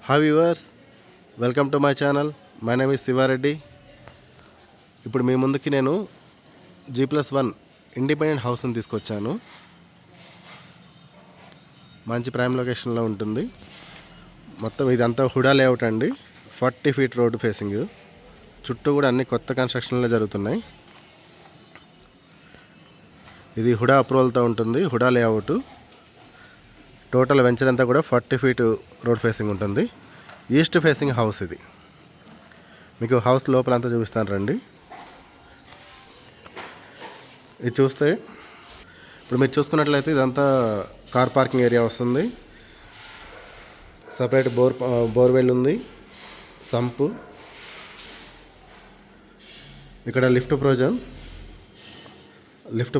Hi viewers, welcome to my channel. My name is Shiva Reddy. ఇప్పుడు మీ ముందుకి నేను G+1 ఇండిపెండెంట్ హౌస్ని తీసుకొచ్చాను. మంచి ప్రైమ్ లొకేషన్లో ఉంటుంది. మొత్తం ఇదంతా హుడా లేఅవుట్ అండి. 40 ఫీట్ రోడ్డు ఫేసింగ్. చుట్టూ కూడా అన్ని కొత్త కన్స్ట్రక్షన్లే జరుగుతున్నాయి. ఇది హుడా అప్రూవల్తో ఉంటుంది. హుడా లేఅవుట్ టోటల్ వెంచర్ అంతా కూడా 40 ఫీట్ రోడ్ ఫేసింగ్ ఉంటుంది. ఈస్ట్ ఫేసింగ్ హౌస్ ఇది. మీకు హౌస్ లోపలంతా చూపిస్తాను రండి. ఇది చూస్తే ఇప్పుడు మీరు చూసుకున్నట్లయితే ఇదంతా కార్ పార్కింగ్ ఏరియా వస్తుంది. సపరేట్ బోర్వెల్ ఉంది, సంపు. ఇక్కడ లిఫ్ట్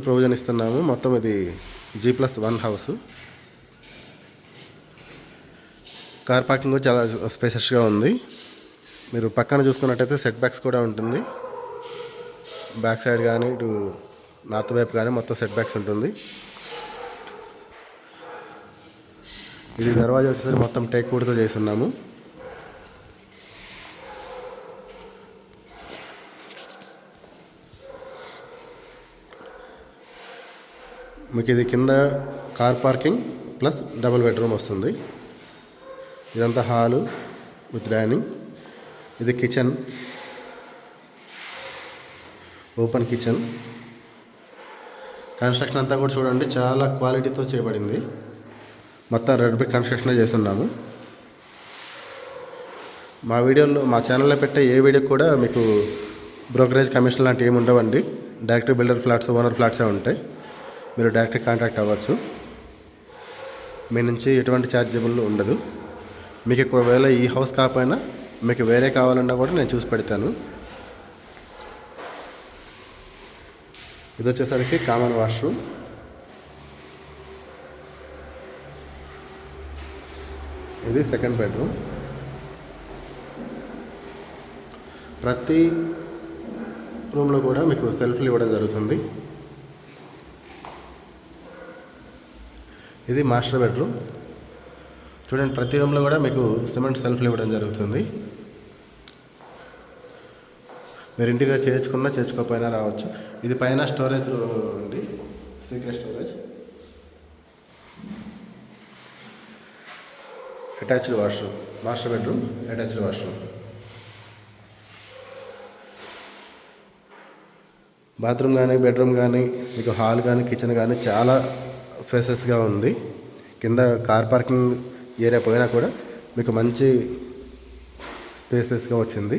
ప్రొవిజన్ ఇస్తున్నాము. మొత్తం ఇది G+1 హౌస్. కార్ పార్కింగ్ చాలా స్పేసెస్గా ఉంది. మీరు పక్కన చూసుకున్నట్టయితే సెట్ బ్యాక్స్ కూడా ఉంటుంది. బ్యాక్ సైడ్ కానీ ఇటు నార్త్ వైపు కానీ మొత్తం సెట్ బ్యాక్స్ ఉంటుంది. ఇది దర్వాజా వచ్చేసరికి మొత్తం టేక్ వుడ్తో చేస్తున్నాము. మీకు ఇది కింద car parking plus double bedroom వస్తుంది. ఇదంతా హాలు విత్ డైనింగ్. ఇది కిచెన్, ఓపెన్ కిచెన్. కన్స్ట్రక్షన్ అంతా కూడా చూడండి, చాలా క్వాలిటీతో చేయబడింది. మొత్తం రెడ్ బ్రిక్ కన్స్ట్రక్షన్ చేస్తున్నాము. మా ఛానల్లో పెట్టే ఏ వీడియో కూడా మీకు బ్రోకరేజ్ కమిషన్ లాంటివి ఏమి ఉండవండి. డైరెక్ట్ బిల్డర్ ఫ్లాట్స్, ఓనర్ ఫ్లాట్సే ఉంటాయి. మీరు డైరెక్ట్ కాంటాక్ట్ అవ్వచ్చు. మీ నుంచి ఎటువంటి ఛార్జబుల్ ఉండదు. మీకు ఒకవేళ ఈ హౌస్ కాకపోయినా మీకు వేరే కావాలన్నా కూడా నేను చూసి పెడతాను. ఇది వచ్చేసరికి కామన్ వాష్రూమ్. ఇది సెకండ్ బెడ్రూమ్. ప్రతి రూమ్లో కూడా మీకు సెల్ఫ్లు ఇవ్వడం జరుగుతుంది. ఇది మాస్టర్ బెడ్రూమ్. చూడండి, ప్రతి రూమ్లో కూడా మీకు సిమెంట్ సెల్ఫ్లు ఇవ్వడం జరుగుతుంది. మీరు ఇంటిగా చేర్చుకోకపోయినా రావచ్చు. ఇది పైన స్టోరేజ్ అండి, secret storage. Attached washroom, master bedroom attached washroom. Bathroom కానీ బెడ్రూమ్ కానీ మీకు హాల్ కానీ కిచెన్ కానీ చాలా స్పేసెస్గా ఉంది. కింద కార్ పార్కింగ్ ఏరియా పోయినా కూడా మీకు మంచి స్పేసెస్గా వచ్చింది.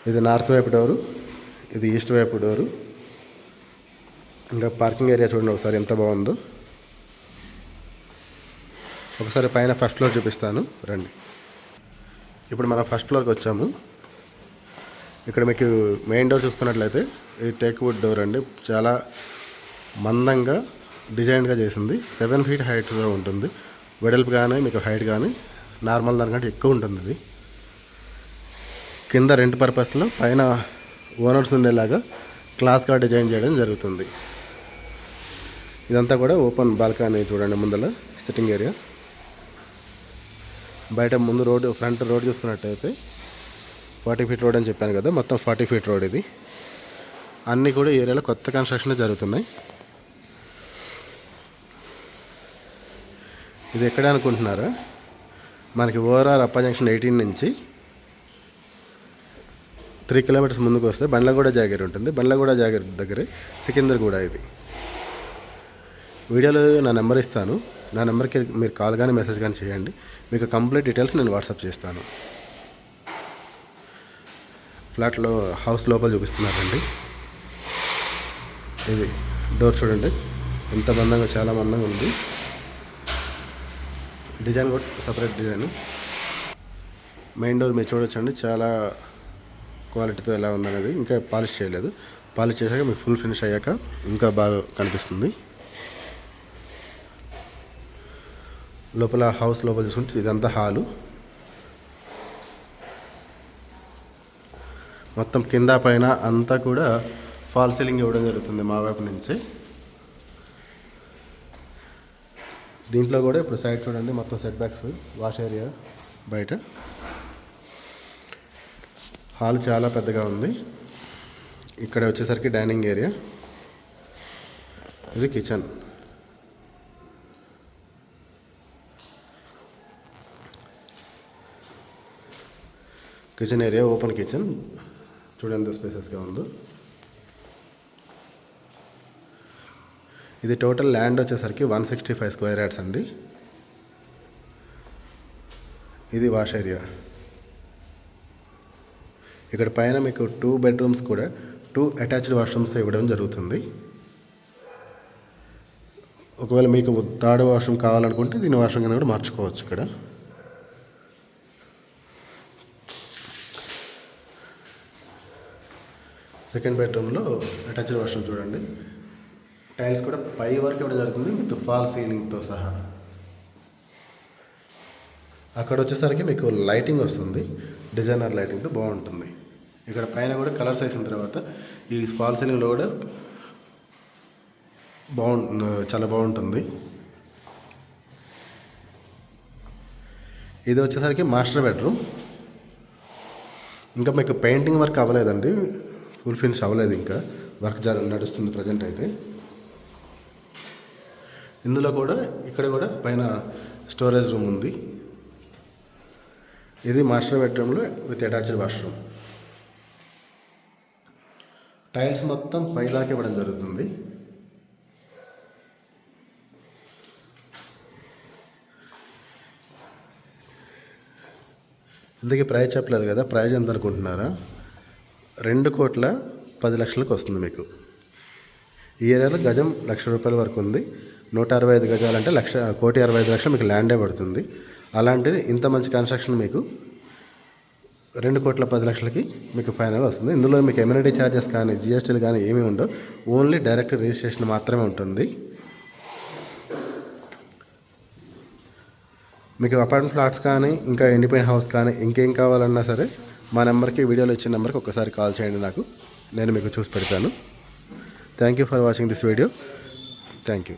ఇది నార్త్ వైపు డోరు, ఇది ఈస్ట్ వైపు డోరు. ఇంకా పార్కింగ్ ఏరియా చూడండి ఒకసారి ఎంత బాగుందో. ఒకసారి పైన ఫస్ట్ ఫ్లోర్ చూపిస్తాను రండి. ఇప్పుడు మనం ఫస్ట్ ఫ్లోర్కి వచ్చాము. ఇక్కడ మీకు మెయిన్ డోర్ చూసుకున్నట్లయితే ఇది టేక్ వుడ్ డోర్ అండి. చాలా మందంగా డిజైన్గా చేసింది. 7 ఫీట్ హైట్లో ఉంటుంది. వెడల్పు కానీ మీకు హైట్ కానీ నార్మల్ దానికంటే ఎక్కువ ఉంటుంది. ఇది కింద రెంట్ పర్పస్లో, పైన ఓనర్స్ ఉండేలాగా క్లాస్గా డిజైన్ చేయడం జరుగుతుంది. ఇదంతా కూడా ఓపెన్ బాల్కనీ చూడండి. ముందర సిట్టింగ్ ఏరియా. బయట ముందు రోడ్డు, ఫ్రంట్ రోడ్ చూసుకున్నట్టయితే 40 ఫీట్ రోడ్ అని చెప్పాను కదా, మొత్తం 40 ఫీట్ రోడ్ ఇది. అన్నీ కూడా ఏరియాలో కొత్త కన్స్ట్రక్షన్లు జరుగుతున్నాయి. ఇది ఎక్కడ అనుకుంటున్నారా? మనకి ఓవరాల్ అప్ప జంక్షన్ 18 నుంచి 3 కిలోమీటర్స్ ముందుకు వస్తే బండ్లగూడ జాగీర్ ఉంటుంది. బండ్లగూడ జాగీర్ దగ్గరే సికింద్రగూడ. ఇది వీడియోలో నా నెంబర్ ఇస్తాను. నా నెంబర్కి మీరు కాల్ కానీ మెసేజ్ కానీ చేయండి. మీకు కంప్లీట్ డీటెయిల్స్ నేను వాట్సాప్ చేస్తాను. ఫ్లాట్లో హౌస్ లోపల చూపిస్తున్నారండి. ఇది డోర్ చూడండి ఎంత మందంగా, చాలా మందంగా ఉంది. డిజైన్ కూడా సపరేట్ డిజైన్. మెయిన్ డోర్ మీరు చూడొచ్చండి, చాలా క్వాలిటీతో ఎలా ఉందనేది. ఇంకా పాలిష్ చేయలేదు. పాలిష్ చేశాక మీకు ఫుల్ ఫినిష్ అయ్యాక ఇంకా బాగా కనిపిస్తుంది. లోపల హౌస్ లోపల చూసుకుంటే ఇదంతా హాలు. మొత్తం కింద పైన అంతా కూడా ఫాల్ సీలింగ్ ఇవ్వడం జరుగుతుంది మా వైపు నుంచి. దీంట్లో కూడా ఇప్పుడు సైడ్ చూడండి, మొత్తం సెట్ బ్యాక్స్, వాష్ ఏరియా, బయట. హాల్ చాలా పెద్దగా ఉంది. ఇక్కడ వచ్చేసరికి డైనింగ్ ఏరియా, ఇది kitchen. Kitchen area open kitchen, చూడండి ఎంత స్పేసెస్గా ఉందో. ఇది టోటల్ ల్యాండ్ వచ్చేసరికి 165 స్క్వేర్ యార్డ్స్ అండి. ఇది వాష్ ఏరియా. ఇక్కడ పైన మీకు 2 బెడ్రూమ్స్ కూడా 2 అటాచ్డ్ వాష్రూమ్స్ ఇవ్వడం జరుగుతుంది. ఒకవేళ మీకు 3rd వాష్రూమ్ కావాలనుకుంటే దీని వాష్రూమ్ కింద కూడా మార్చుకోవచ్చు. ఇక్కడ సెకండ్ బెడ్రూమ్లో అటాచ్డ్ వాష్రూమ్ చూడండి. టైల్స్ కూడా పై వరకు ఇవ్వడం జరుగుతుంది విత్ ఫాల్ సీలింగ్తో సహా. అక్కడ వచ్చేసరికి మీకు లైటింగ్ వస్తుంది, డిజైనర్ లైటింగ్తో బాగుంటుంది. ఇక్కడ పైన కూడా కలర్స్ వేసిన తర్వాత ఈ ఫాల్ సీలింగ్లో కూడా చాలా బాగుంటుంది. ఇది వచ్చేసరికి మాస్టర్ బెడ్రూమ్. ఇంకా మీకు పెయింటింగ్ వర్క్ అవ్వలేదండి, ఫుల్ ఫినిష్ అవ్వలేదు, ఇంకా వర్క్ నడుస్తుంది ప్రజెంట్ అయితే. ఇందులో కూడా ఇక్కడ కూడా పైన స్టోరేజ్ రూమ్ ఉంది. ఇది మాస్టర్ బెడ్రూమ్లో విత్ అటాచ్డ్ వాష్రూమ్. టైల్స్ మొత్తం పైదాకా ఇవ్వడం జరుగుతుంది. ఇందుకే ప్రైస్ చెప్పలేదు కదా, ప్రైస్ ఎంత అనుకుంటున్నారా? 2,10,00,000 వస్తుంది మీకు. ఈ ఏరియాలో గజం ₹1,00,000 వరకు ఉంది. 165 గజాలంటే 1,65,00,000 మీకు ల్యాండే పడుతుంది. అలాంటిది ఇంత మంచి కన్స్ట్రక్షన్ మీకు 2,10,00,000కి మీకు ఫైనల్ వస్తుంది. ఇందులో మీకు ఎమ్యూనిటీ ఛార్జెస్ కానీ జిఎస్టీలు కానీ ఏమీ ఉండవు, ఓన్లీ డైరెక్ట్ రిజిస్ట్రేషన్ మాత్రమే ఉంటుంది. మీకు అపార్ట్మెంట్ ఫ్లాట్స్ కానీ ఇంకా ఇండిపెండెంట్ హౌస్ కానీ ఇంకేం కావాలన్నా సరే మా నెంబర్కి, వీడియోలో ఇచ్చిన నెంబర్కి ఒకసారి కాల్ చేయండి నాకు, నేను మీకు చూసి పెడతాను. Thank you for watching this video. Thank you.